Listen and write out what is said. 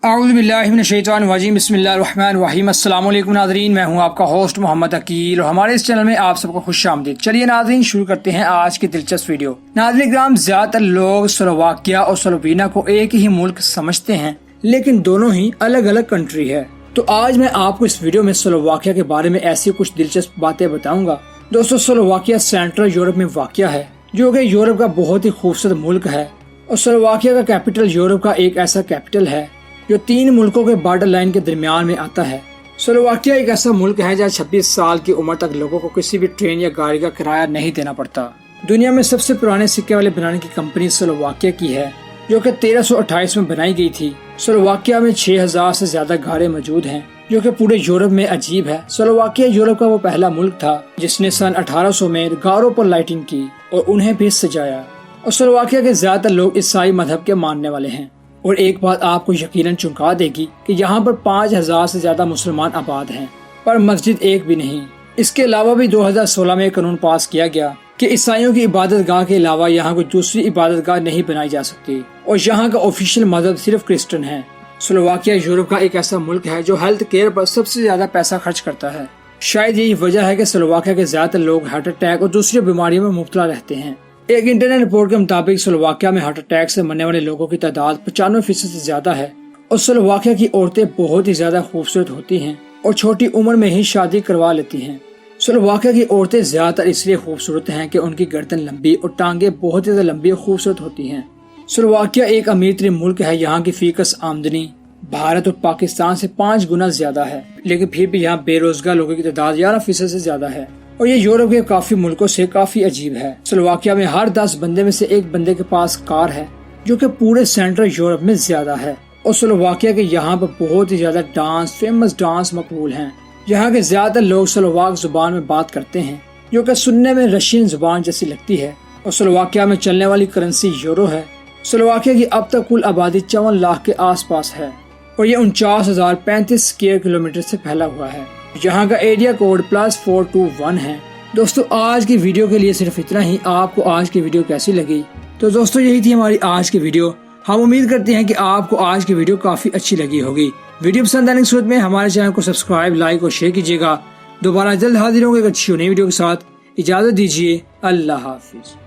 اعوذ باللہ من الشیطان الرجیم بسم اللہ الرحمن الرحیم۔ السلام علیکم ناظرین، میں ہوں آپ کا ہوسٹ محمد عقیل اور ہمارے اس چینل میں آپ سب کو خوش آمدید۔ چلیے ناظرین شروع کرتے ہیں آج کی دلچسپ ویڈیو۔ ناظرین کرام، زیادہ تر لوگ سلوواکیہ اور سلووینیا کو ایک ہی ملک سمجھتے ہیں، لیکن دونوں ہی الگ الگ کنٹری ہے۔ تو آج میں آپ کو اس ویڈیو میں سلوواکیہ کے بارے میں ایسی کچھ دلچسپ باتیں بتاؤں گا۔ دوستو، سلوواکیہ سینٹرل یورپ میں واقع ہے، جو کہ یورپ کا بہت ہی خوبصورت ملک ہے، اور سلوواکیہ کا کیپٹل یورپ کا ایک ایسا کیپٹل ہے جو 3 ملکوں کے بارڈر لائن کے درمیان میں آتا ہے۔ سلوواکیہ ایک ایسا ملک ہے جہاں 26 سال کی عمر تک لوگوں کو کسی بھی ٹرین یا گاڑی کا کرایہ نہیں دینا پڑتا۔ دنیا میں سب سے پرانے سکے والے بنانے کی کمپنی سلوواکیہ کی ہے، جو کہ 1328 میں بنائی گئی تھی۔ سلوواکیہ میں 6000 سے زیادہ گاریں موجود ہیں، جو کہ پورے یورپ میں عجیب ہے۔ سلوواکیہ یورپ کا وہ پہلا ملک تھا جس نے سن 1800 میں غاروں پر لائٹنگ کی اور انہیں بھی سجایا۔ اور سلوواکیہ کے زیادہ تر لوگ عیسائی مذہب کے ماننے والے ہیں۔ اور ایک بات آپ کو یقیناً چونکا دے گی کہ یہاں پر 5000 سے زیادہ مسلمان آباد ہیں، پر مسجد ایک بھی نہیں۔ اس کے علاوہ بھی 2016 میں قانون پاس کیا گیا کہ عیسائیوں کی عبادت گاہ کے علاوہ یہاں کوئی دوسری عبادت گاہ نہیں بنائی جا سکتی، اور یہاں کا آفیشیل مذہب صرف کرسچن ہے۔ سلوواکیہ یورپ کا ایک ایسا ملک ہے جو ہیلتھ کیئر پر سب سے زیادہ پیسہ خرچ کرتا ہے۔ شاید یہی وجہ ہے کہ سلوواکیہ کے زیادہ تر لوگ ہارٹ اٹیک اور دوسری بیماریوں میں مبتلا رہتے ہیں۔ ایک انٹرنیٹ رپورٹ کے مطابق سلوواکیہ میں ہارٹ اٹیک سے مرنے والے لوگوں کی تعداد 95% سے زیادہ ہے، اور سلوواکیہ کی عورتیں بہت ہی زیادہ خوبصورت ہوتی ہیں اور چھوٹی عمر میں ہی شادی کروا لیتی ہیں۔ سلوواکیہ کی عورتیں زیادہ تر اس لیے خوبصورت ہیں کہ ان کی گردن لمبی اور ٹانگیں بہت ہی زیادہ لمبی اور خوبصورت ہوتی ہیں۔ سلوواکیہ ایک امیر ترین ملک ہے، یہاں کی فی کس آمدنی بھارت اور پاکستان سے 5 گنا زیادہ ہے، لیکن پھر بھی یہاں بے روزگار لوگوں کی تعداد 11% سے زیادہ ہے، اور یہ یورپ کے کافی ملکوں سے کافی عجیب ہے۔ سلوواکیہ میں ہر 10 بندے میں سے ایک بندے کے پاس کار ہے، جو کہ پورے سینٹرل یورپ میں زیادہ ہے۔ اور سلوواکیہ کے یہاں پر بہت ہی زیادہ فیمس ڈانس مقبول ہیں۔ یہاں کے زیادہ تر لوگ سلوواک زبان میں بات کرتے ہیں، جو کہ سننے میں رشین زبان جیسی لگتی ہے، اور سلوواکیہ میں چلنے والی کرنسی یورو ہے۔ سلوواکیہ کی اب تک کل آبادی 54 لاکھ کے آس پاس ہے، اور یہ 49,035 اسکوائر کلومیٹر سے پھیلا ہوا ہے۔ یہاں کا ایریا کوڈ +421 ہے۔ دوستو، آج کی ویڈیو کے لیے صرف اتنا ہی۔ آپ کو آج کی ویڈیو کیسی لگی؟ تو دوستو، یہی تھی ہماری آج کی ویڈیو۔ ہم امید کرتے ہیں کہ آپ کو آج کی ویڈیو کافی اچھی لگی ہوگی۔ ویڈیو پسند آنے کی صورت میں ہمارے چینل کو سبسکرائب، لائک اور شیئر کیجیے گا۔ دوبارہ جلد حاضر ہوں گے ایک اچھی نئی ویڈیو کے ساتھ۔ اجازت دیجیے، اللہ حافظ۔